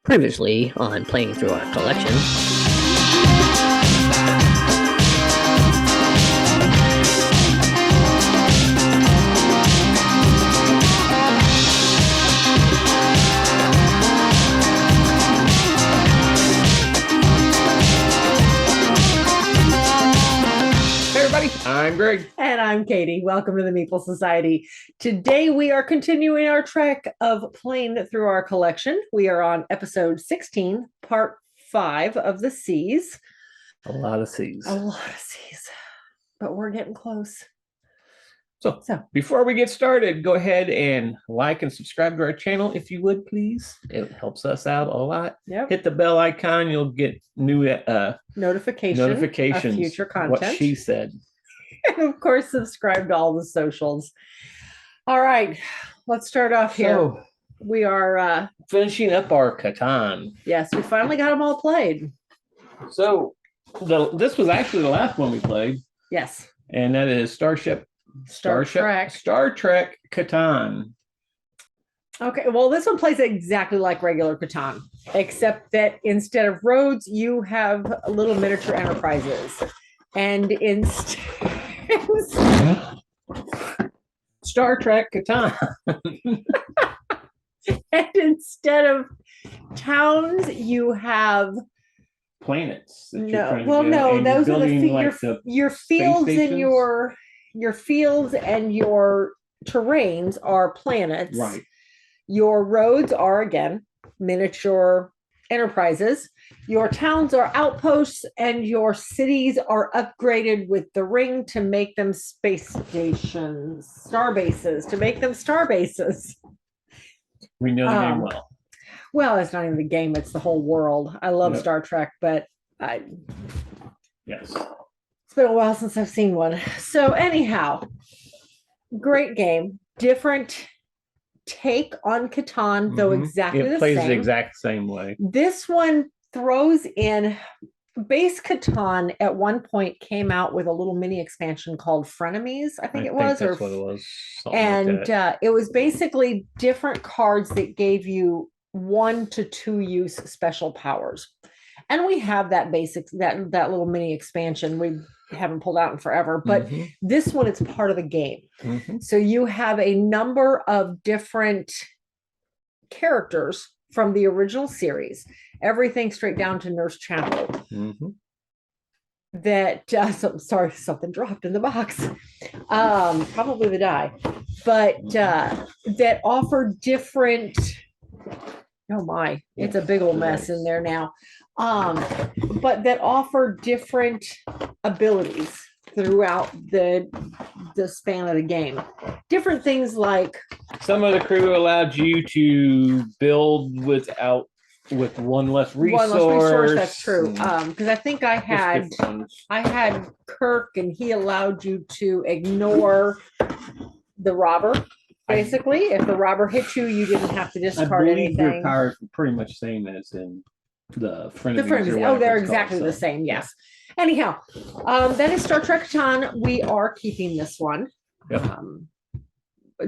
Previously on Playing Through Our Collection. Hey everybody, I'm Greg. And I'm Katie. Welcome to the Meeple Society. Today we are continuing our trek of Playing Through Our Collection. We are on episode 16, part 5 of the Seas. A lot of C's. A lot of Seas, but we're getting close. So before we get started, go ahead and like and subscribe to our channel if you would, please. It helps us out a lot. Yep. Hit the bell icon. You'll get new notifications of future content. What she said. And of course, subscribe to all the socials. All right, let's start off here. So, we are finishing up our Catan. Yes, we finally got them all played. So this was actually the last one we played. Yes. And that is Star Trek Catan. Okay, well, this one plays exactly like regular Catan, except that instead of roads, you have little miniature enterprises. And Star Trek Catan. And instead of towns, you have planets. Those are your fields and your fields and your terrains are planets. Right. Your roads are, again, miniature enterprises. Your towns are outposts, and your cities are upgraded with the ring to make them space stations, star bases, We know the game well. Well, it's not even the game, it's the whole world. I love Star Trek, but yes. It's been a while since I've seen one. So anyhow, great game. Different take on Catan, though exactly the same. It plays the exact same way. This one throws in base Catan at one point came out with a little mini expansion called Frenemies, I think that's what it was. It was basically different cards that gave you 1 to 2 use special powers. And we have that that little mini expansion. We haven't pulled out in forever, but this one, it's part of the game. So you have a number of different characters from the original series, everything straight down to Nurse Chapel. That sorry, something dropped in the box. Probably the die, but that offer different. Oh my, it's a big old mess in there now. But that offer different abilities throughout the span of the game. Different things like some of the crew allowed you to build with one less resource. That's true. Because I think I had Kirk, and he allowed you to ignore the robber. Basically, if the robber hit you, you didn't have to discard anything. Your powers were pretty much the same as in the frenemies. Oh, they're exactly the same. Yes. Anyhow, that is Star Trek Catan. We are keeping this one. Yep.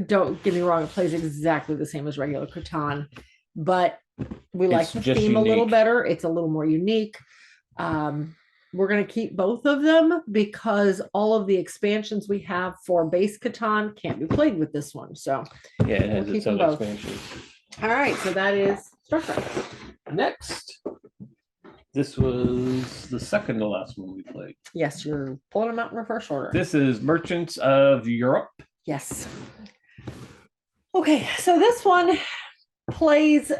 Don't get me wrong; it plays exactly the same as regular Catan, but we like the theme a little better. It's a little more unique. We're going to keep both of them because all of the expansions we have for base Catan can't be played with this one. So yeah, it has its own expansions. All right, so that is Star Trek. Next, this was the second to last one we played. Yes, you're pulling them out in reverse order. This is Merchants of Europe. Yes. Okay, so this one plays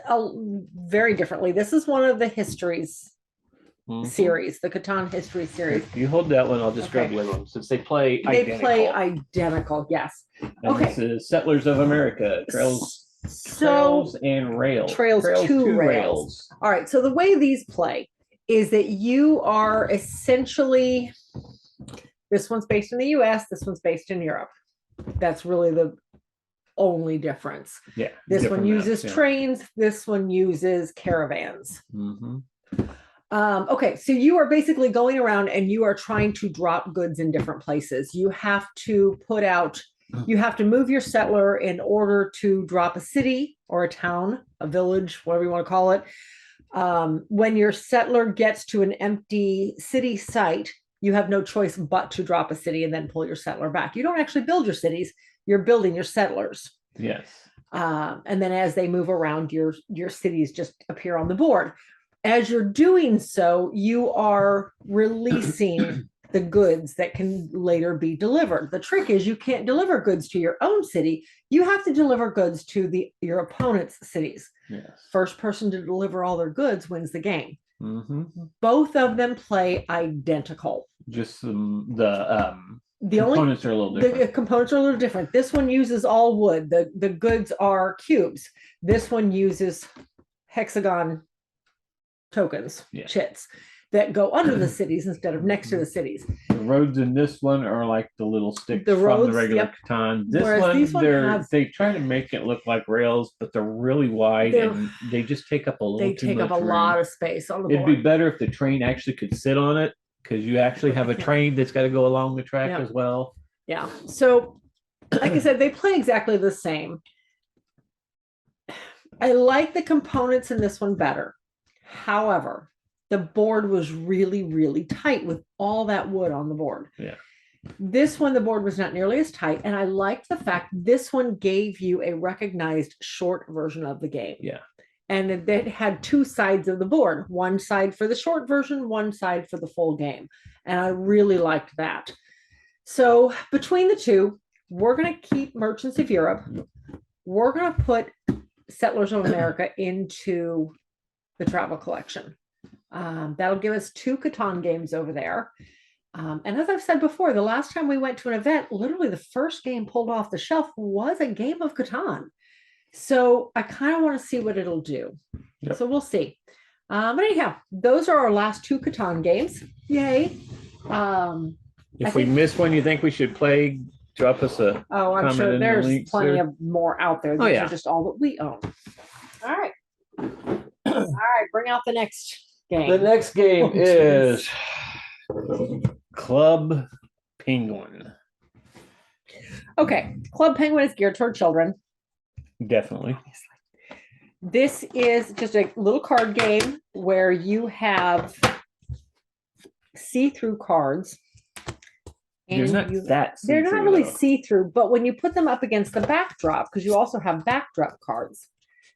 very differently. This is one of the Histories series, the Catan History series. If you hold that one, I'll just grab the other one since they play identical. Yes. And this is Settlers of America, Trails and Rails. Trails to Rails. All right. So the way these play is that you are essentially, this one's based in the US, this one's based in Europe. That's really the only difference. Yeah. This one uses trains, this one uses caravans. Okay, so you are basically going around and you are trying to drop goods in different places. You have to move your settler in order to drop a city or a town, a village, whatever you want to call it, When your settler gets to an empty city site, you have no choice but to drop a city and then pull your settler back. You don't actually build your cities, you're building your settlers. Yes. And then as they move around, your cities just appear on the board. As you're doing so, you are releasing the goods that can later be delivered. The trick is you can't deliver goods to your own city. You have to deliver goods to your opponent's cities. Yes. First person to deliver all their goods wins the game. Mm-hmm. Both of them play identical. Just the components are a little different. The components are a little different. This one uses all wood. The goods are cubes. This one uses hexagon tokens, chits, that go under the cities instead of next to the cities. The roads in this one are like the little sticks from the regular Catan. They try to make it look like rails, but they're really wide and they just take up a little too much room. They take up a lot of space on the board. It'd be better if the train actually could sit on it, because you actually have a train that's got to go along the track as well. Yeah. So, like I said, they play exactly the same. I like the components in this one better. However, the board was really, really tight with all that wood on the board. Yeah. This one, the board was not nearly as tight. And I liked the fact this one gave you a recognized short version of the game. Yeah. And it had two sides of the board, one side for the short version, one side for the full game. And I really liked that. So between the two, we're going to keep Merchants of Europe. We're going to put Settlers of America into the travel collection. That'll give us 2 Catan games over there. And as I've said before, the last time we went to an event, literally the first game pulled off the shelf was a game of Catan. So I kind of want to see what it'll do. Yep. So we'll see. But anyhow, those are our last 2 Catan games. Yay. If we miss one you think we should play, drop us a I'm sure there's plenty of more out there. These are just all that we own. All right. All right, bring out the next game. The next game is Club Penguin. Okay, Club Penguin is geared toward children. Definitely. This is just a little card game where you have see-through cards. They're not they're not really see-through, but when you put them up against the backdrop, because you also have backdrop cards.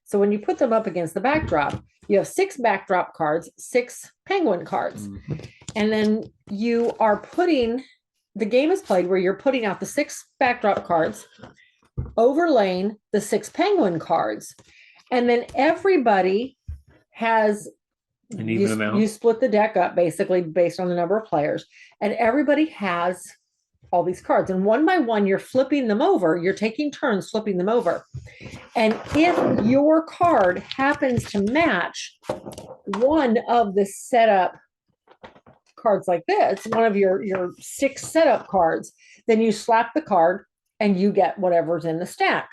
So when you put them up against the backdrop, you have 6 backdrop cards, 6 penguin cards. Mm-hmm. And then you are the game is played where you're putting out the 6 backdrop cards, overlaying the 6 penguin cards. And then everybody has an even amount. You split the deck up basically based on the number of players. And everybody has all these cards. And one by one, you're flipping them over. You're taking turns flipping them over. And if your card happens to match one of the setup cards like this, one of your 6 setup cards, then you slap the card and you get whatever's in the stack.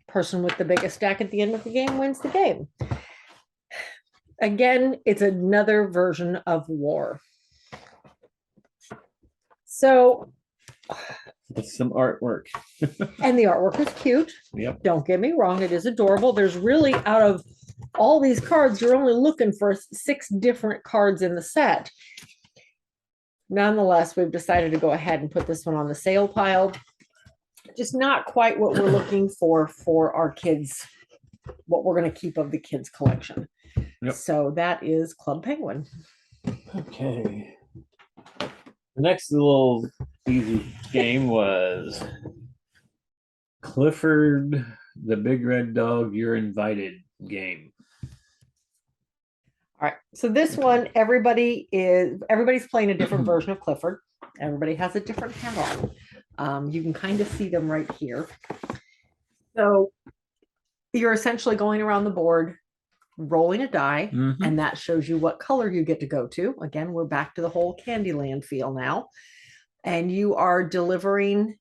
Person with the biggest stack at the end of the game wins the game. Again, it's another version of war. So it's some artwork. And the artwork is cute. Yep. Don't get me wrong, it is adorable. There's really, out of all these cards, you're only looking for 6 different cards in the set. Nonetheless, we've decided to go ahead and put this one on the sale pile. Just not quite what we're looking for our kids, what we're going to keep of the kids collection. Yep. So that is Club Penguin. Okay. The next little easy game was Clifford, the Big Red Dog, You're Invited game. All right. So this one, everybody's playing a different version of Clifford. Everybody has a different hat on. You can kind of see them right here. So you're essentially going around the board, rolling a die, and that shows you what color you get to go to. Again, we're back to the whole Candyland feel now. And you are delivering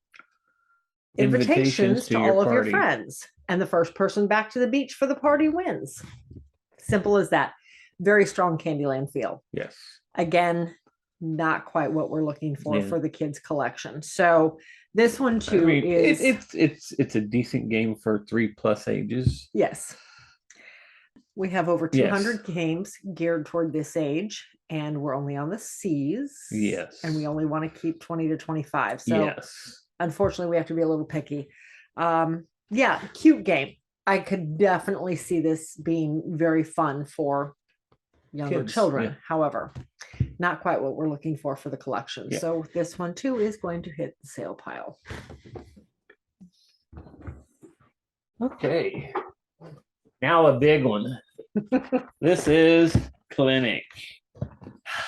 invitations to all of your friends. And the first person back to the beach for the party wins. Simple as that. Very strong Candyland feel. Yes. Again, not quite what we're looking for the kids collection. So this one too it's a decent game for 3+ ages. Yes. We have over 200 games geared toward this age, and we're only on the C's. Yes. And we only want to keep 20 to 25. So unfortunately, we have to be a little picky. Yeah, cute game. I could definitely see this being very fun for younger children. Yeah. However, not quite what we're looking for the collection. Yeah. So this one too is going to hit the sale pile. Okay. Now a big one. This is Clinic.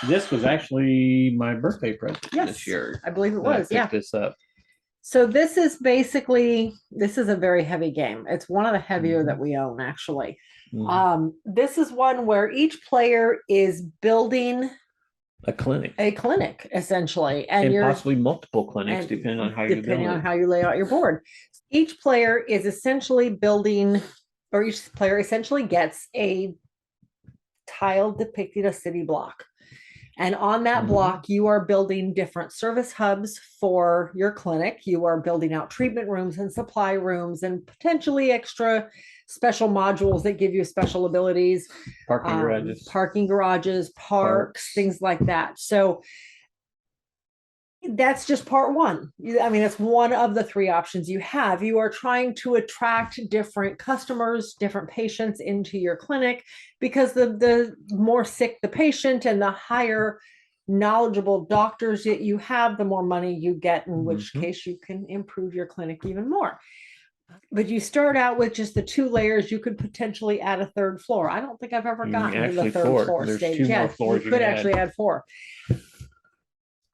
This was actually my birthday present this year. I believe it was. I picked this up. So this is a very heavy game. It's one of the heavier that we own, actually. This is one where each player is building a clinic essentially, and possibly multiple clinics depending on how you lay out your board. Each player is essentially building, or each player essentially gets a tile depicting a city block. And on that block, you are building different service hubs for your clinic. You are building out treatment rooms and supply rooms and potentially extra special modules that give you special abilities. Parking garages, parks, things like that. So that's just part one. I mean, it's one of the three options you have. You are trying to attract different customers, different patients into your clinic, because the more sick the patient and the higher knowledgeable doctors that you have, the more money you get, in which case you can improve your clinic even more. But you start out with just the 2 layers. You could potentially add a 3rd floor. I don't think I've ever gotten to the 3rd floor stage. Yes, you could actually add 4.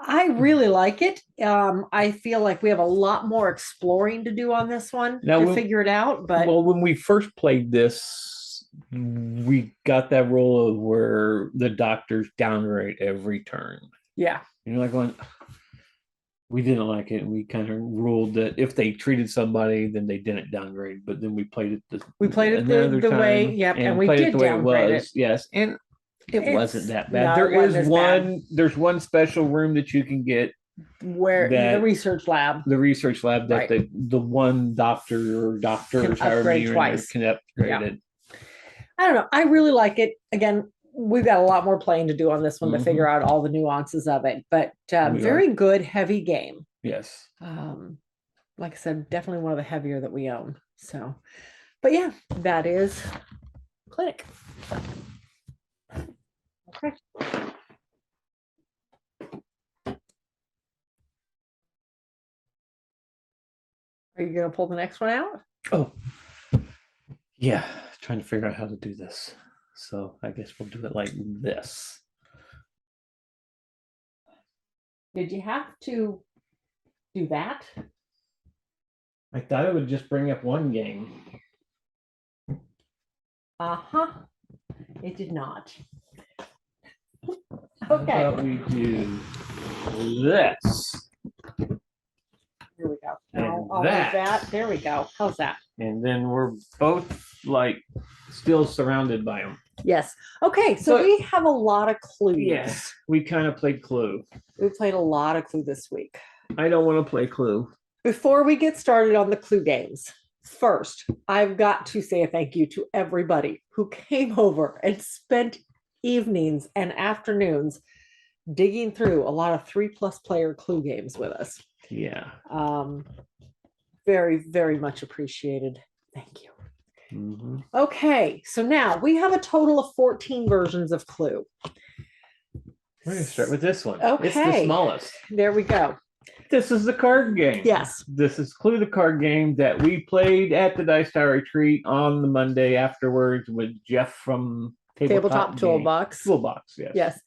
I really like it. I feel like we have a lot more exploring to do on this one to figure it out. But when we first played this, we got that rule of where the doctors downgrade every turn. Yeah. You're like going, we didn't like it. And we kind of ruled that if they treated somebody, then they didn't downgrade. But then we played it the way, and we did downgrade it. Yes. And it wasn't that bad. There's one special room that you can get where the research lab that the one doctor or doctors however many can upgrade it. I don't know. I really like it. Again, we've got a lot more playing to do on this one to figure out all the nuances of it, but very good, heavy game. Yes. Like I said, definitely one of the heavier that we own. So, but yeah, that is Clinic. Okay. Are you going to pull the next one out? Oh, yeah. Trying to figure out how to do this. So I guess we'll do it like this. Did you have to do that? I thought it would just bring up one game. It did not. Okay. How about we do this? Here we go. I'll that. There we go. How's that? And then we're both like still surrounded by them. Yes. Okay. So we have a lot of clues. Yes. We kind of played Clue. We played a lot of Clue this week. I don't want to play Clue. Before we get started on the Clue games, first, I've got to say a thank you to everybody who came over and spent evenings and afternoons digging through a lot of 3+ player Clue games with us. Yeah. Very, very much appreciated. Thank you. Okay, so now we have a total of 14 versions of Clue. We're going to start with this one. Okay. It's the smallest. There we go. This is the card game. Yes. This is Clue, the card game that we played at the Dice Tower Retreat on the Monday afterwards with Jeff from Tabletop Toolbox. Yes. Yes.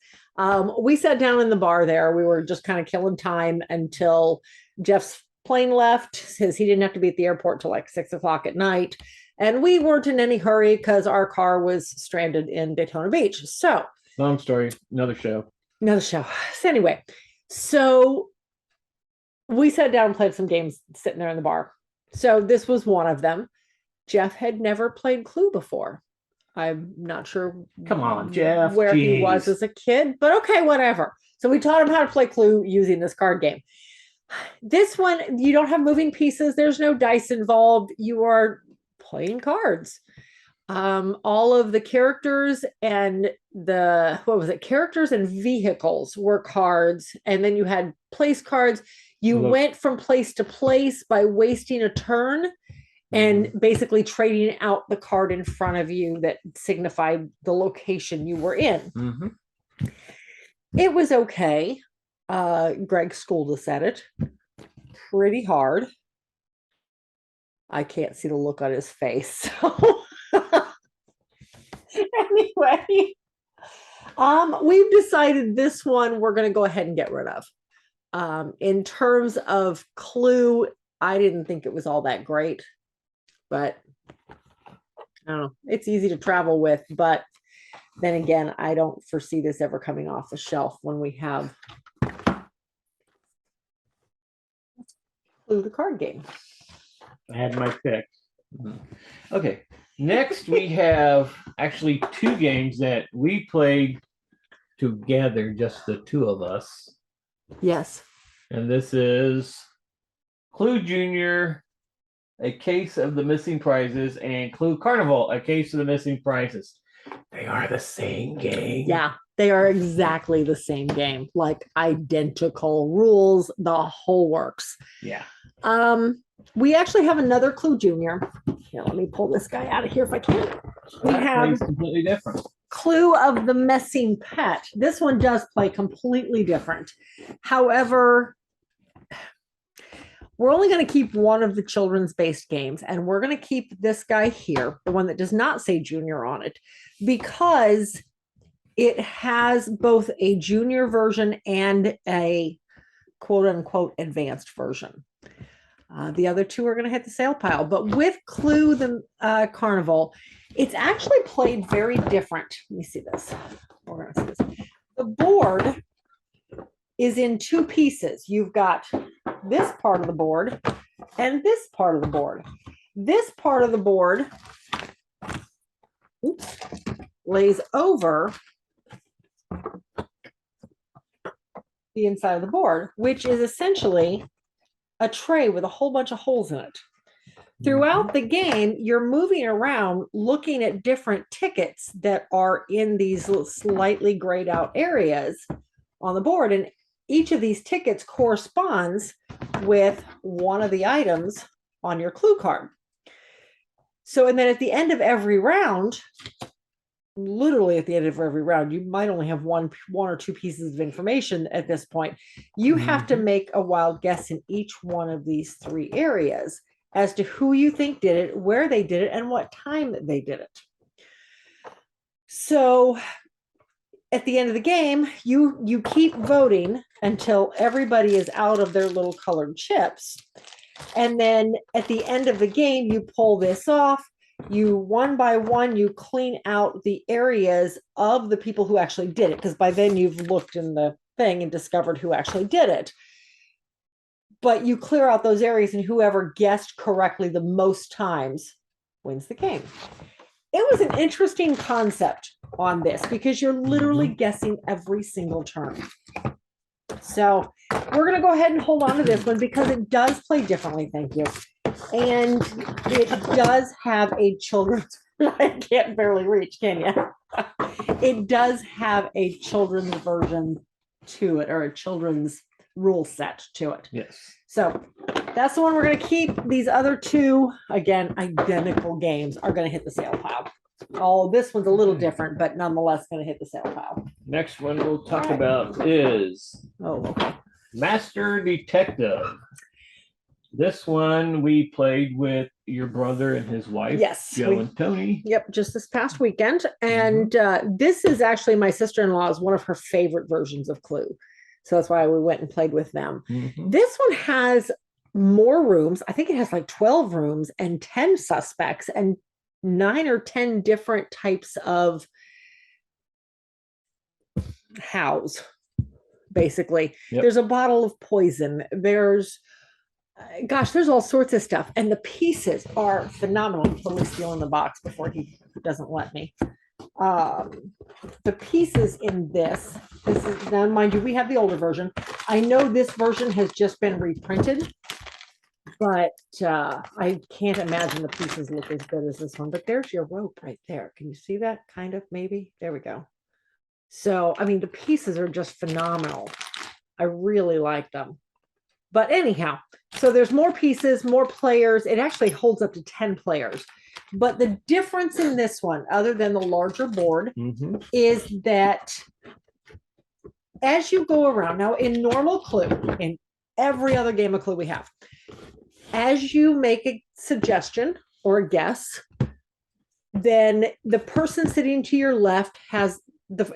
We sat down in the bar there. We were just kind of killing time until Jeff's plane left, since he didn't have to be at the airport till like 6:00 at night. And we weren't in any hurry because our car was stranded in Daytona Beach. So long story, another show. So anyway, so we sat down and played some games sitting there in the bar. So this was one of them. Jeff had never played Clue before. I'm not sure. Come on, Jeff. Where he was as a kid, but okay, whatever. So we taught him how to play Clue using this card game. This one, you don't have moving pieces. There's no dice involved. You are playing cards. all of the characters and characters and vehicles were cards, and then you had place cards. You went from place to place by wasting a turn and basically trading out the card in front of you that signified the location you were in. It was okay. Greg schooled us at it pretty hard. I can't see the look on his face. So anyway, we've decided this one we're going to go ahead and get rid of. In terms of Clue, I didn't think it was all that great, but I don't know. It's easy to travel with, but then again, I don't foresee this ever coming off the shelf when we have Clue the card game. I had my pick. Okay. Next, we have actually two games that we played together, just the two of us. Yes. And this is Clue Junior, A Case of the Missing Prizes, and Clue Carnival, A Case of the Missing Prizes. They are the same game. Yeah, they are exactly the same game, like identical rules, the whole works. Yeah. We actually have another Clue Junior. Here, let me pull this guy out of here if I can. We have completely different. Clue of the Missing Pet. This one does play completely different. However, we're only going to keep one of the children's based games, and we're going to keep this guy here, the one that does not say junior on it, because it has both a junior version and a quote unquote advanced version. The other two are going to hit the sale pile, but with Clue the Carnival, it's actually played very different. Let me see this. We're going to see this. The board is in two pieces. You've got this part of the board and this part of the board. This part of the board lays over the inside of the board, which is essentially a tray with a whole bunch of holes in it. Throughout the game, you're moving around looking at different tickets that are in these slightly grayed out areas on the board, and each of these tickets corresponds with one of the items on your clue card. So, and then at the end of every round, literally at the end of every round, you might only have one or two pieces of information at this point. You have to make a wild guess in each one of these three areas as to who you think did it, where they did it, and what time they did it. So at the end of the game, you keep voting until everybody is out of their little colored chips. And then at the end of the game, you pull this off. You one by one, you clean out the areas of the people who actually did it, because by then you've looked in the thing and discovered who actually did it. But you clear out those areas, and whoever guessed correctly the most times wins the game. It was an interesting concept on this because you're literally guessing every single turn. So we're going to go ahead and hold on to this one because it does play differently. Thank you. And it does have a children's, I can't barely reach, can you? It does have a children's version to it, or a children's rule set to it. Yes. So that's the one we're going to keep. These other two, again, identical games, are going to hit the sale pile. Oh, this one's a little different, but nonetheless going to hit the sale pile. Next one we'll talk about is Master Detective. This one we played with your brother and his wife, Joe and Tony. Yep, just this past weekend. And this is actually my sister-in-law's, one of her favorite versions of Clue. So that's why we went and played with them. This one has more rooms. I think it has like 12 rooms and 10 suspects and 9 or 10 different types of house, basically. There's a bottle of poison. There's all sorts of stuff. And the pieces are phenomenal. I'm totally stealing the box before he doesn't let me. The pieces in this is, now mind you, we have the older version. I know this version has just been reprinted, But I can't imagine the pieces look as good as this one. But there's your rope right there. Can you see that? Kind of, maybe. There we go. So, I mean, the pieces are just phenomenal. I really like them. But anyhow, so there's more pieces, more players. It actually holds up to 10 players. But the difference in this one, other than the larger board, is that as you go around, now in normal Clue, in every other game of Clue we have, as you make a suggestion or a guess, then the person sitting to your left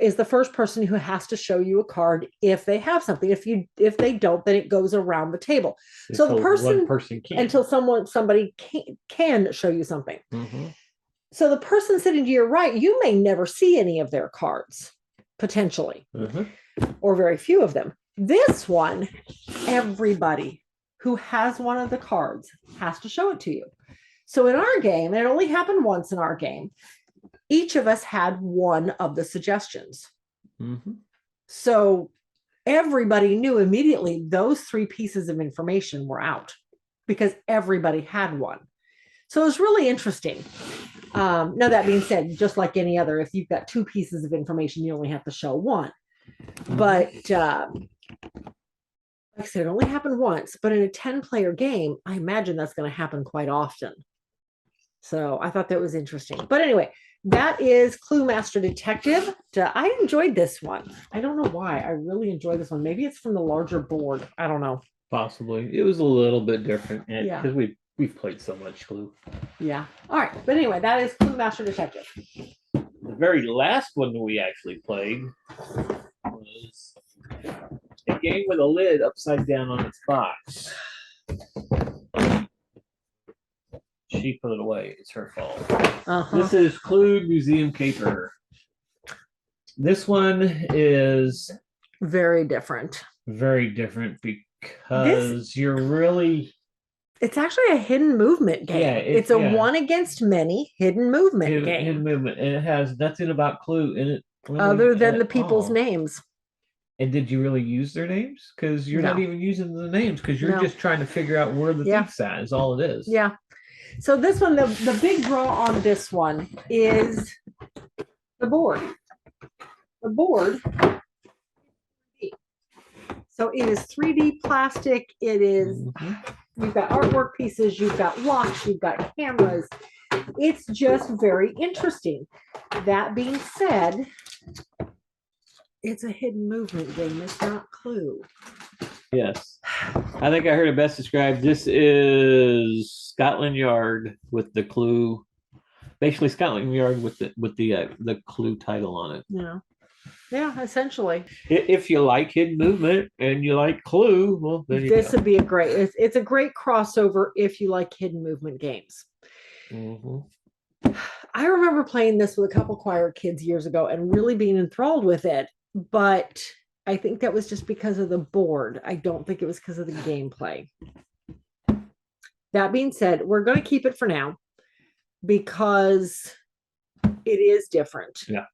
is the first person who has to show you a card if they have something. If they don't, then it goes around the table. So the person can. Until somebody can show you something. So the person sitting to your right, you may never see any of their cards, potentially, or very few of them. This one, everybody who has one of the cards has to show it to you. So in our game, and it only happened once in our game, each of us had one of the suggestions. So everybody knew immediately those 3 pieces of information were out because everybody had one. So it was really interesting. Now, that being said, just like any other, if you've got 2 pieces of information, you only have to show one. But like I said, it only happened once, but in a 10-player game, I imagine that's going to happen quite often. So I thought that was interesting. But anyway, that is Clue Master Detective. I enjoyed this one. I don't know why. I really enjoyed this one. Maybe it's from the larger board. I don't know. Possibly. It was a little bit different because we've played so much Clue. Yeah. All right. But anyway, that is Clue Master Detective. The very last one that we actually played was a game with a lid upside down on its box. She put it away. It's her fault. This is Clue Museum Caper. This one is very different. Very different because you're really... It's actually a hidden movement game. Yeah, it's a one against many hidden movement game. Hidden movement. And it has nothing about Clue in it. Really, other than the people's names. And did you really use their names? Because you're not even using the names because you're just trying to figure out where the thief's at is all it is. Yeah. So this one, the big draw on this one is the board. The board. So it is 3D plastic. It is, you've got artwork pieces, you've got locks, you've got cameras. It's just very interesting. That being said, it's a hidden movement game. It's not Clue. Yes. I think I heard it best described. This is Scotland Yard with the Clue. Basically Scotland Yard with the Clue title on it. Yeah. Yeah, essentially. If you like hidden movement and you like Clue, well, then this would be a great. It's a great crossover if you like hidden movement games. I remember playing this with a couple choir kids years ago and really being enthralled with it, but I think that was just because of the board. I don't think it was because of the gameplay. That being said, we're going to keep it for now because it is different. Yeah.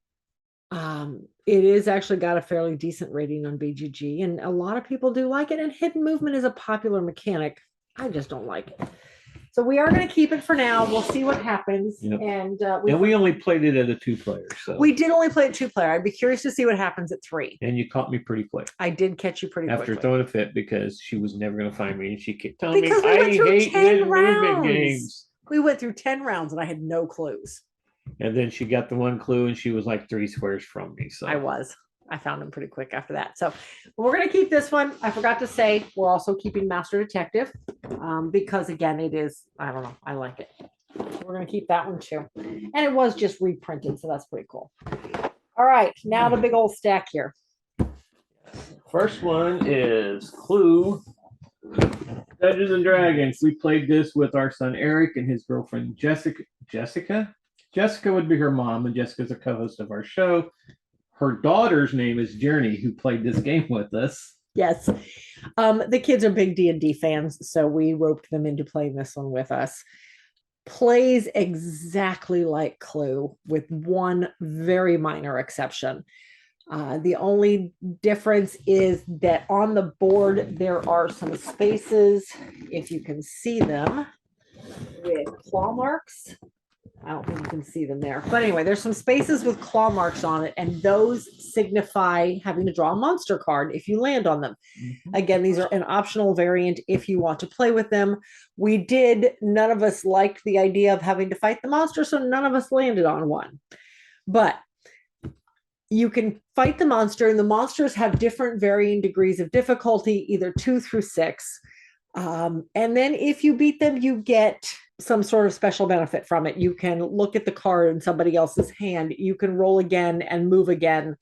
It is actually got a fairly decent rating on BGG, and a lot of people do like it. And hidden movement is a popular mechanic. I just don't like it. So we are going to keep it for now. We'll see what happens. Yep. And we only played it at a 2-player. So we did only play it 2-player. I'd be curious to see what happens at 3. And you caught me pretty quick. I did catch you pretty quick. After throwing a fit because she was never going to find me, and she kept telling me I hate hidden movement games. We went through 10 rounds and I had no clues. And then she got the one clue and she was like 3 squares from me. So I found him pretty quick after that. So we're going to keep this one. I forgot to say, we're also keeping Master Detective because again, it is, I don't know, I like it. So we're going to keep that one too. And it was just reprinted. So that's pretty cool. All right. Now the big old stack here. First one is Clue Dungeons and Dragons. We played this with our son Eric and his girlfriend Jessica. Jessica would be her mom, and Jessica's a co-host of our show. Her daughter's name is Journey, who played this game with us. Yes. The kids are big D&D fans, so we roped them into playing this one with us. Plays exactly like Clue, with one very minor exception. The only difference is that on the board, there are some spaces, if you can see them, with claw marks. I don't think you can see them there. But anyway, there's some spaces with claw marks on it, and those signify having to draw a monster card if you land on them. Again, these are an optional variant if you want to play with them. None of us liked the idea of having to fight the monster, so none of us landed on one. But you can fight the monster, and the monsters have different varying degrees of difficulty, either 2 through 6. And then if you beat them, you get some sort of special benefit from it. You can look at the card in somebody else's hand. You can roll again and move again.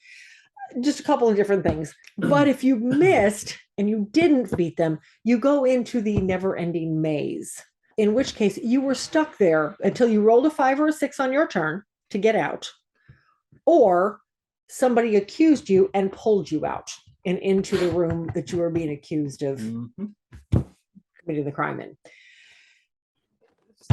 Just a couple of different things. But if you missed and you didn't beat them, you go into the never-ending maze, in which case you were stuck there until you rolled a 5 or a 6 on your turn to get out, or somebody accused you and pulled you out and into the room that you were being accused of committing the crime in.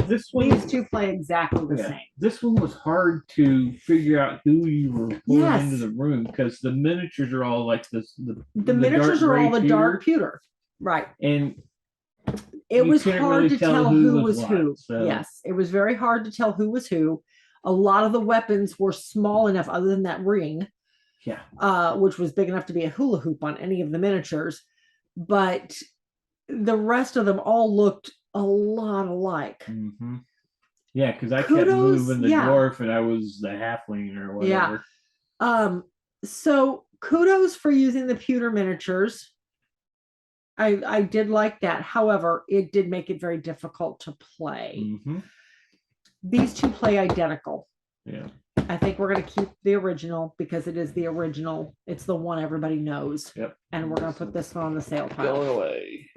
These two play exactly the same. This one was hard to figure out who you were pulling into the room, because the miniatures are all like this. The miniatures are all the dark pewter, right? And it was hard to tell who was who. Yes, it was very hard to tell who was who. A lot of the weapons were small enough, other than that ring, which was big enough to be a hula hoop on any of the miniatures, but the rest of them all looked a lot alike. Yeah, because I kept moving the dwarf and I was the halfling or whatever. So kudos for using the pewter miniatures. I did like that. However, it did make it very difficult to play. These two play identical. I think we're going to keep the original because it is the original. It's the one everybody knows. And we're going to put this one on the sale pile. Going away.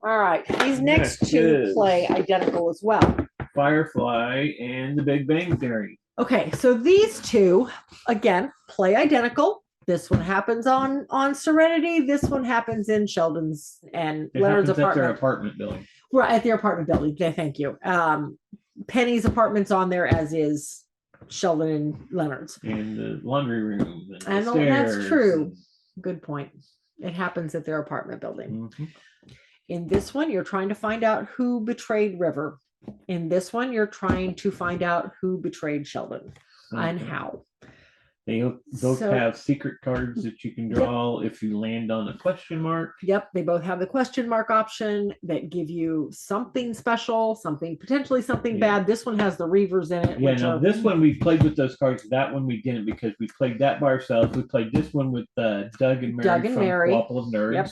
All right. These next two play identical as well. Firefly and the Big Bang Theory. Okay, so these two, again, play identical. This one happens on Serenity. This one happens in Sheldon's and Leonard's apartment. At their apartment building. Right, at their apartment building. Yeah, thank you. Penny's apartment's on there, as is Sheldon and Leonard's. And the laundry room. And that's true. Good point. It happens at their apartment building. In this one, you're trying to find out who betrayed River. In this one, you're trying to find out who betrayed Sheldon and how. They both have secret cards that you can draw if you land on a question mark. Yep, they both have the question mark option that give you something special, potentially something bad. This one has the Reavers in it. Yeah, no, this one we played with those cards. That one we didn't, because we played that by ourselves. We played this one with Doug and Mary from Couple of Nerds.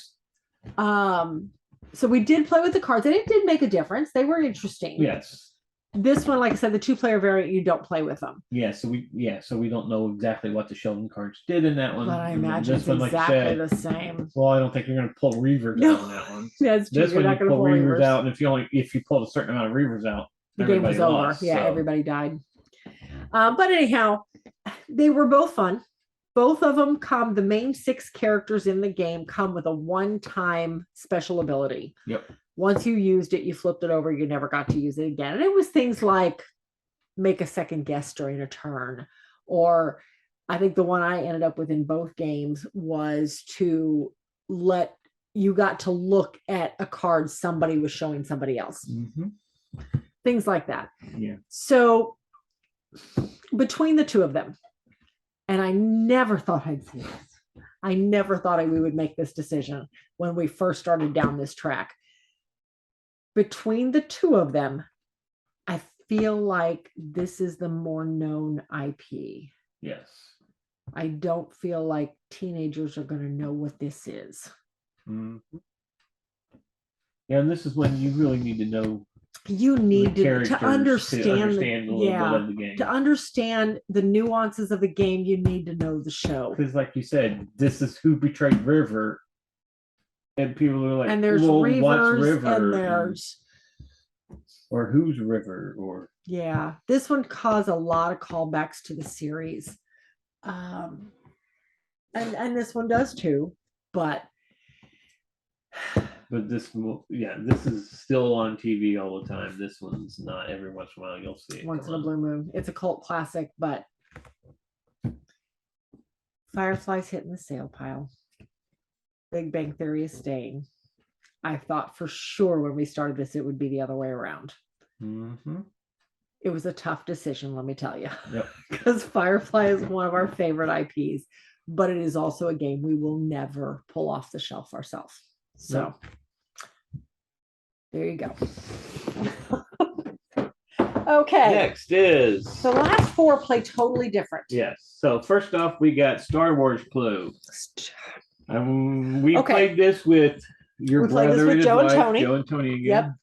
Yep. So we did play with the cards, and it did make a difference. They were interesting. Yes. This one, like I said, the 2-player variant, you don't play with them. So we don't know exactly what the Sheldon cards did in that one. But I imagine it's exactly the same. Well, I don't think you're going to pull Reavers out in that one. That's true. This one you pull Reavers out, and if you pulled a certain amount of Reavers out, the game was over. Everybody died. But anyhow, they were both fun. Both of them the main 6 characters in the game come with a one-time special ability. Yep. Once you used it, you flipped it over, you never got to use it again. And it was things like make a second guess during a turn. Or I think the one I ended up with in both games was to you got to look at a card somebody was showing somebody else. Things like that. Yeah. So between the two of them, and I never thought I'd see this. I never thought we would make this decision when we first started down this track. Between the two of them, I feel like this is the more known IP. Yes. I don't feel like teenagers are going to know what this is. Yeah, and this is when you really need to know. You need to understand the game. To understand the nuances of the game, you need to know the show. Because, like you said, this is who betrayed River, and people are like, and there's Reavers, what's River? And there's or who's River, or this one caused a lot of callbacks to the series, and this one does too, but. But this is still on TV all the time. This one's not. Every once in a while you'll see it. Once in a blue moon. It's a cult classic, but Firefly's hitting the sale pile. Big Bang Theory is staying. I thought for sure when we started this, it would be the other way around. Mm-hmm. It was a tough decision, let me tell you. Yep. Because Firefly is one of our favorite IPs, but it is also a game we will never pull off the shelf ourselves. So there you go. Okay. Next is the last four play totally different. Yes. So first off, we got Star Wars Clue. We played this with your brother and Joe wife, and Tony. Joe and Tony again.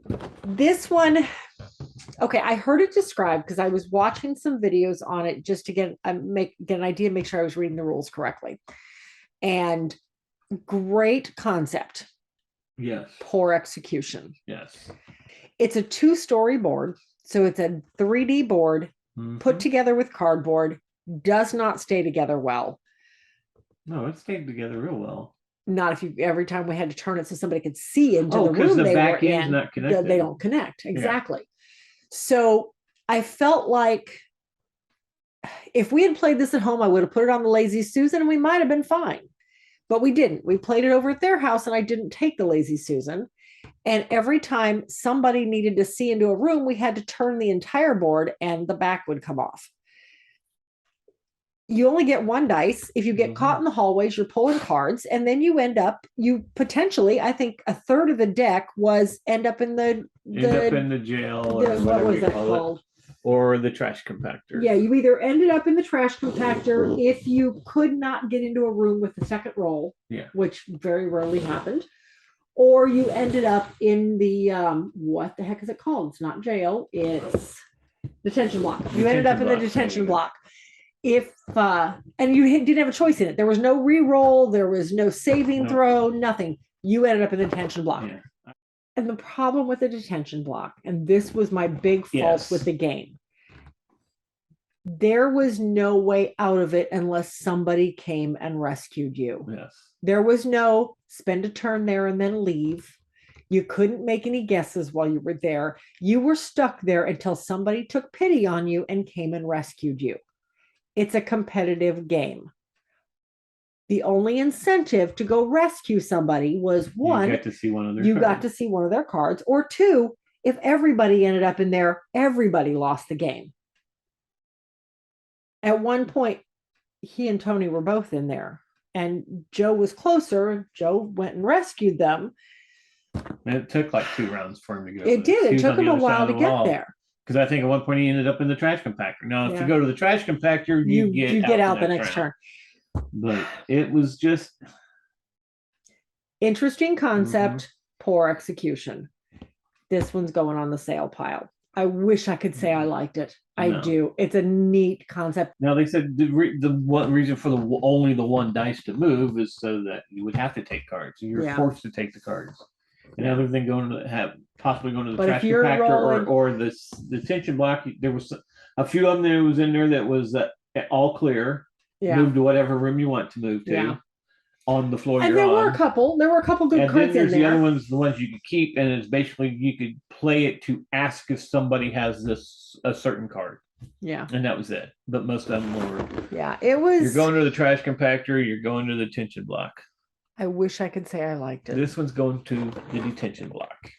Yep. This one, okay, I heard it described because I was watching some videos on it just to get an idea, make sure I was reading the rules correctly. And great concept. Yes. Poor execution. Yes. It's a 2-story board. So it's a 3D board put together with cardboard, does not stay together well. No, it stayed together real well. Not if you every time we had to turn it so somebody could see into the room they were in. Not connected. They don't connect. Exactly. Yeah. So I felt like if we had played this at home, I would have put it on the Lazy Susan and we might have been fine. But we didn't. We played it over at their house and I didn't take the Lazy Susan. And every time somebody needed to see into a room, we had to turn the entire board and the back would come off. You only get one dice. If you get caught in the hallways, you're pulling cards, and then you end up, you potentially, I think a third of the deck was end up in the jail or what was it called? Or the trash compactor. Yeah, you either ended up in the trash compactor if you could not get into a room with the second roll, which very rarely happened, or you ended up in the what the heck is it called? It's not jail, it's detention block. You ended up in the detention block. If and you didn't have a choice in it. There was no re-roll, there was no saving throw, nothing. You ended up in the detention block. Yeah. And the problem with the detention block, and this was my big fault with the game, there was no way out of it unless somebody came and rescued you. Yes. There was no spend a turn there and then leave. You couldn't make any guesses while you were there. You were stuck there until somebody took pity on you and came and rescued you. It's a competitive game. The only incentive to go rescue somebody was one, you got to see one of their cards, or two, if everybody ended up in there, everybody lost the game. At one point, he and Tony were both in there, and Joe was closer. Joe went and rescued them. And it took like 2 rounds for him to go. It did. It took him a while to get there. Because I think at one point he ended up in the trash compactor. Now, if you go to the trash compactor, you get out the next turn. But it was just interesting concept, poor execution. This one's going on the sale pile. I wish I could say I liked it. I do. It's a neat concept. Now they said the one reason for only the one dice to move is so that you would have to take cards. You're forced to take the cards. And other than possibly going to the trash compactor or the detention block, there was a few of them that was in there that was all clear. Yeah. Move to whatever room you want to move to on the floor. And there were a couple good cards in there. The other ones, the ones you could keep, and it's basically you could play it to ask if somebody has a certain card. Yeah. And that was it. But most of them were. Yeah, it was. You're going to the trash compactor. You're going to the detention block. I wish I could say I liked it. This one's going to the detention block,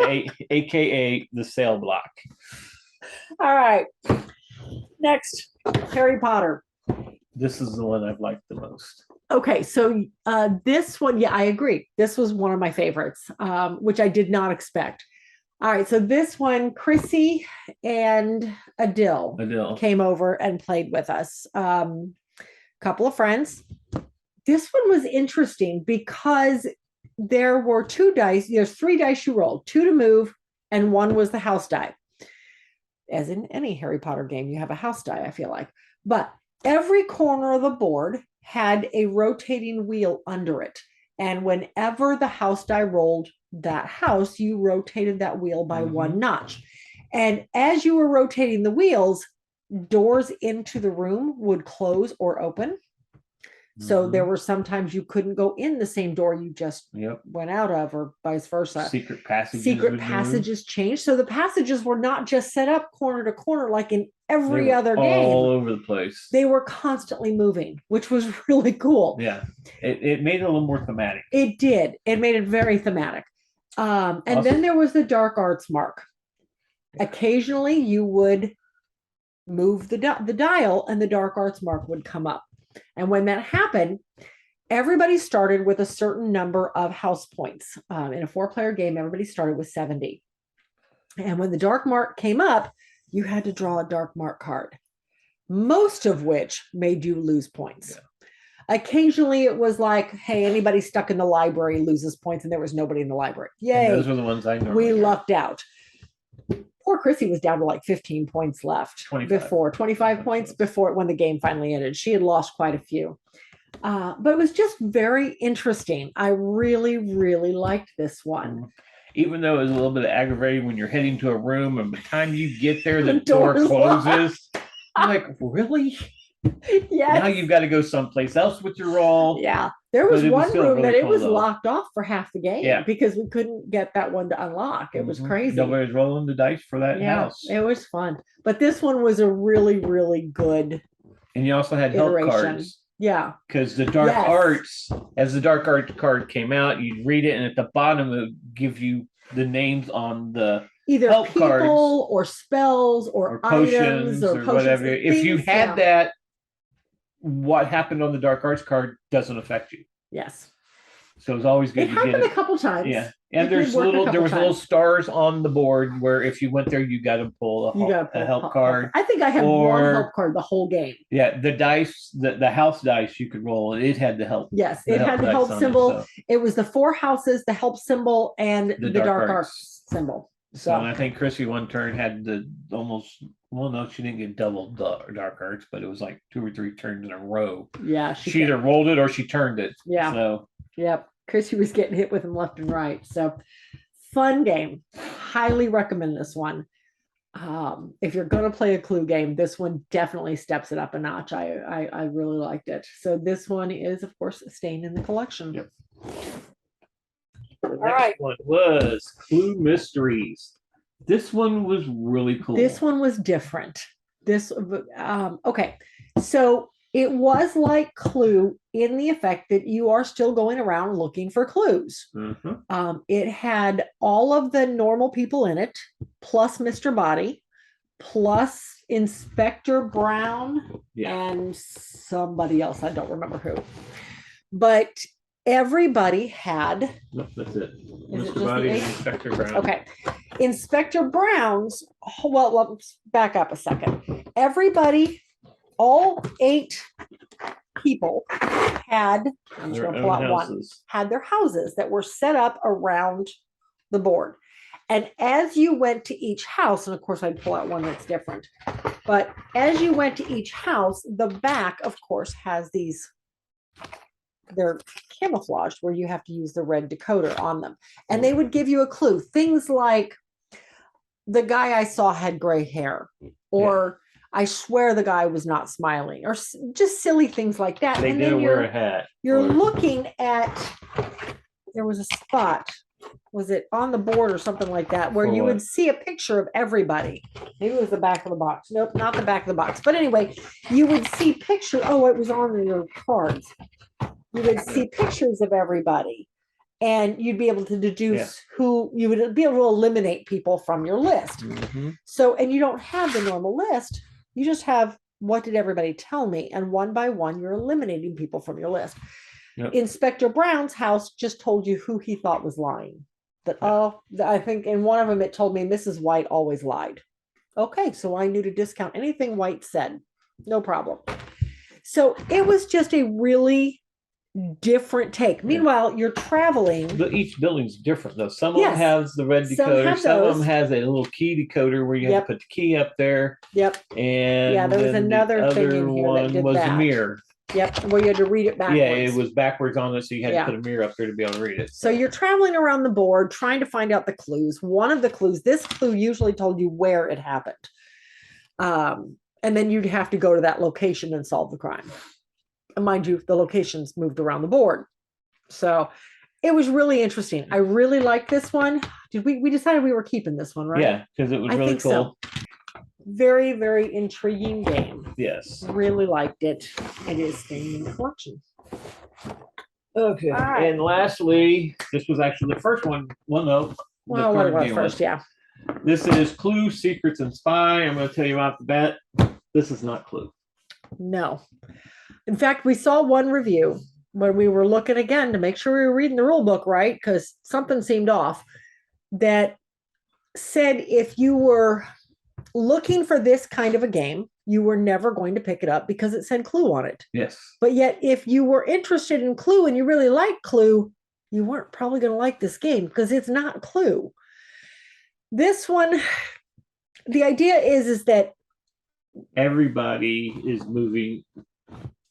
aka the sale block. All right. Next, Harry Potter. This is the one I've liked the most. Okay, so this one, I agree. This was one of my favorites, which I did not expect. All right, so this one, Chrissy and Adil came over and played with us. Couple of friends. This one was interesting because there were 2 dice. There's 3 dice you rolled, 2 to move, and 1 was the house die. As in any Harry Potter game, you have a house die, I feel like. But every corner of the board had a rotating wheel under it. And whenever the house die rolled that house, you rotated that wheel by 1 notch. And as you were rotating the wheels, doors into the room would close or open. So there were sometimes you couldn't go in the same door you just went out of, or vice versa. Secret passages changed. So the passages were not just set up corner to corner like in every other game. All over the place. They were constantly moving, which was really cool. Yeah. It made it a little more thematic. It did. It made it very thematic. And then there was the dark arts mark. Occasionally you would move the dial and the dark arts mark would come up. And when that happened, everybody started with a certain number of house points. In a 4-player game, everybody started with 70. And when the dark mark came up, you had to draw a dark mark card, most of which made you lose points. Yeah. Occasionally it was like, hey, anybody stuck in the library loses points, and there was nobody in the library. Yay. And those were the ones I normally We lucked out. Poor Chrissy was down to like 15 points left 25 points before when the game finally ended. She had lost quite a few. But it was just very interesting. I really, really liked this one. Even though it was a little bit aggravating when you're heading to a room and by the time you get there, the door closes. I'm like, really? Yes. Now you've got to go someplace else with your roll. Yeah. There was one room that it was locked off for half the game because we couldn't get that one to unlock. It was crazy. Nobody was rolling the dice for that house. It was fun. But this one was a really, really good. And you also had help cards. Yeah. Because the dark arts, as the dark art card came out, you'd read it, and at the bottom it would give you the names on the either help people cards, or spells or potions items or whatever. If you had that, what happened on the dark arts card doesn't affect you. Yes. So it was always good to get it. It happened a couple times. Yeah. And there was little stars on the board where if you went there, you got to pull a help card. I think I had one help card the whole game. Yeah, the dice, the house dice you could roll, it had the help. Yes, it had the help symbol. It was the 4 houses, the help symbol, and the dark arts symbol. So I think Chrissy one turn had she didn't get double dark arts, but it was like 2 or 3 turns in a row. Yeah, she either rolled it or she turned it. Yeah. So yep, Chrissy was getting hit with them left and right. So fun game. Highly recommend this one. If you're going to play a clue game, this one definitely steps it up a notch. I really liked it. So this one is, of course, staying in the collection. Yep. The next one was Clue Mysteries. This one was really cool. This one was different. Okay. So it was like Clue in the effect that you are still going around looking for clues. It had all of the normal people in it, plus Mr. Body, plus Inspector Brown, and somebody else. I don't remember who. But everybody had. Nope, that's it. Mr. Body and Inspector Brown. Okay. Inspector Brown's, well, let's back up a second. Everybody, all 8 people had, I'm just going to pull out one, had their houses that were set up around the board. And as you went to each house, and of course I'd pull out one that's different, but as you went to each house, the back, of course, has these, they're camouflaged where you have to use the red decoder on them. And they would give you a clue. Things like the guy I saw had gray hair, or I swear the guy was not smiling, or just silly things like that. They didn't wear a hat. You're looking at, there was a spot, was it on the board or something like that, where you would see a picture of everybody. Maybe it was the back of the box. Nope, not the back of the box. But anyway, you would see pictures. Oh, it was on your cards. You would see pictures of everybody, and you'd be able to deduce who, you would be able to eliminate people from your list. So, and you don't have the normal list. You just have, what did everybody tell me? And one by one, you're eliminating people from your list. Inspector Brown's house just told you who he thought was lying. I think in one of them, it told me Mrs. White always lied. Okay, so I knew to discount anything White said. No problem. So it was just a really different take. Meanwhile, you're traveling. But each building's different, though. Some of them has the red decoder. Some of them has a little key decoder where you have to put the key up there. And there was another thing in here that did that. A mirror. Where you had to read it backwards. Yeah, it was backwards on it, so you had to put a mirror up there to be able to read it. So you're traveling around the board trying to find out the clues. One of the clues, this clue usually told you where it happened. And then you'd have to go to that location and solve the crime. And mind you, the locations moved around the board. So it was really interesting. I really liked this one. Did we decided we were keeping this one, right? Yeah, because it was really cool. So. Very, very intriguing game. Yes. Really liked it. It is staying in the collection. Okay. Right. And lastly, this was actually the first one. Well, no. Well, what was first? Yeah. This is Clue, Secrets, and Spy. I'm going to tell you off the bat, this is not Clue. No. In fact, we saw one review when we were looking again to make sure we were reading the rule book right, because something seemed off, that said if you were looking for this kind of a game, you were never going to pick it up because it said Clue on it. Yes. But yet, if you were interested in Clue and you really liked Clue, you weren't probably going to like this game because it's not Clue. This one, the idea is that everybody is moving.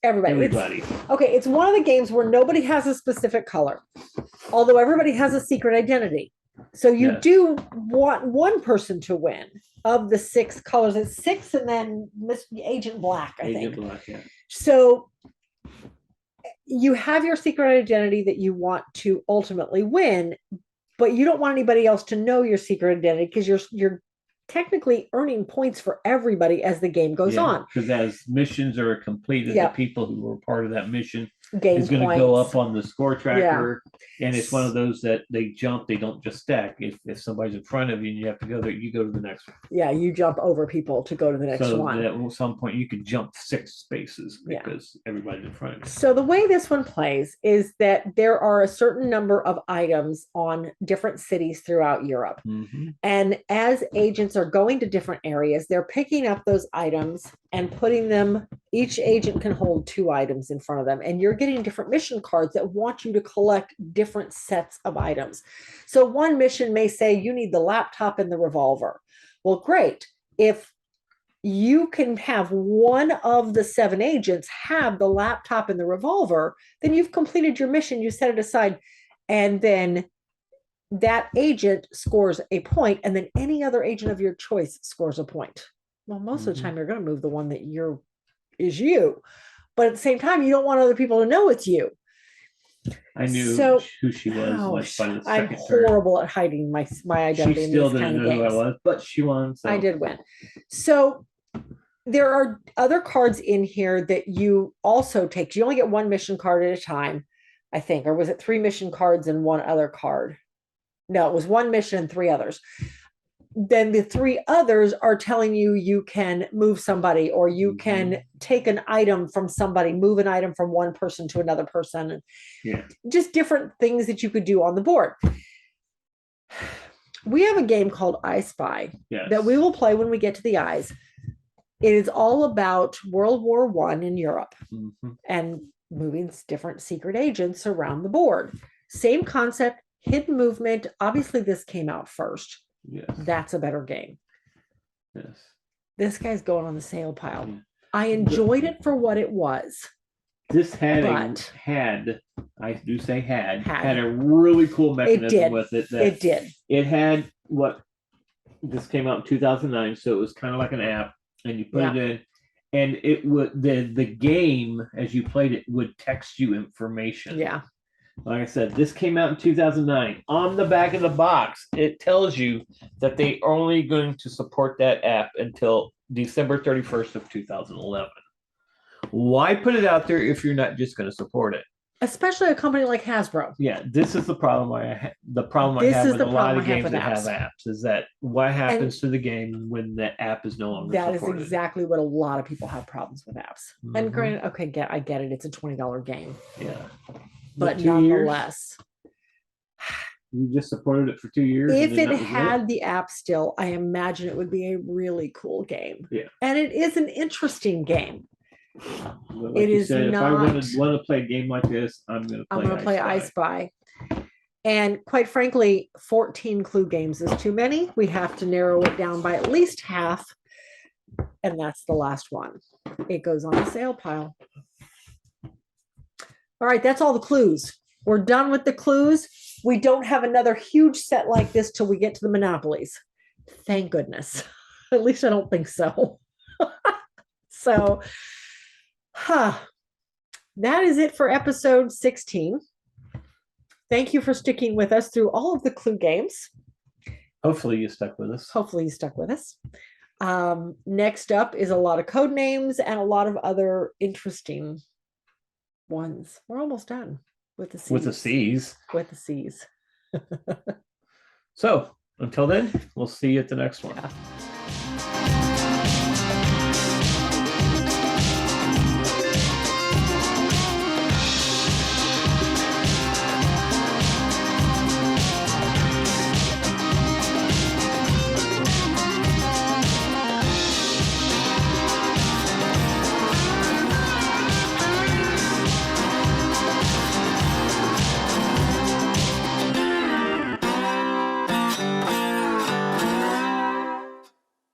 Everybody. It's one of the games where nobody has a specific color, although everybody has a secret identity. So you do want one person to win of the 6 colors. It's 6 and then Agent Black, I think. Agent Black, yeah. So you have your secret identity that you want to ultimately win, but you don't want anybody else to know your secret identity because you're technically earning points for everybody as the game goes on. Because as missions are completed, the people who were part of that mission is going to go up on the score tracker. And it's one of those that they jump, they don't just stack. If somebody's in front of you and you have to go there, you go to the next one. Yeah, you jump over people to go to the next one. So at some point you could jump 6 spaces because everybody's in front of you. So the way this one plays is that there are a certain number of items on different cities throughout Europe. Mm-hmm. And as agents are going to different areas, they're picking up those items and putting them, each agent can hold 2 items in front of them, and you're getting different mission cards that want you to collect different sets of items. So one mission may say you need the laptop and the revolver. Well, great. If you can have one of the 7 agents have the laptop and the revolver, then you've completed your mission, you set it aside, and then that agent scores a point, and then any other agent of your choice scores a point. Well, most of the time you're going to move the one that is you, but at the same time, you don't want other people to know it's you. I knew who she was. I'm horrible at hiding my identity. She still didn't know who I was, but she won. So. I did win. So there are other cards in here that you also take. You only get 1 mission card at a time, I think, or was it 3 mission cards and 1 other card? No, it was 1 mission and 3 others. Then the 3 others are telling you you can move somebody, or you can take an item from somebody, move an item from one person to another person. Just different things that you could do on the board. We have a game called I Spy that we will play when we get to the I's. It is all about World War I in Europe and moving different secret agents around the board. Same concept, hidden movement. Obviously, this came out first. Yes. That's a better game. Yes. This guy's going on the sale pile. Yeah. I enjoyed it for what it was. This had I do say had a really cool mechanism with it. It did. It had this came out in 2009, so it was kind of like an app, and you put it in, and it would the game as you played it would text you information. Yeah. Like I said, this came out in 2009. On the back of the box, it tells you that they are only going to support that app until December 31st of 2011. Why put it out there if you're not just going to support it? Especially a company like Hasbro. Yeah, this is the problem I have with a lot of games that have apps, is that what happens to the game when the app is no longer supported? That is exactly what a lot of people have problems with apps. Mm-hmm. And granted, I get it. It's a $20 game. Yeah. But nonetheless, you just supported it for 2 years. If it had the app still, I imagine it would be a really cool game. Yeah. And it is an interesting game. Like it is not. If I want to play a game like this, I'm going to play I Spy. And quite frankly, 14 Clue games is too many. We have to narrow it down by at least half. And that's the last one. It goes on the sale pile. All right, that's all the clues. We're done with the clues. We don't have another huge set like this till we get to the Monopolies. Thank goodness. At least I don't think so. So, that is it for episode 16. Thank you for sticking with us through all of the Clue games. Hopefully you stuck with us. Hopefully you stuck with us. Next up is a lot of code names and a lot of other interesting ones. We're almost done with the C's. With the C's. With the C's. So until then, we'll see you at the next one. Yeah.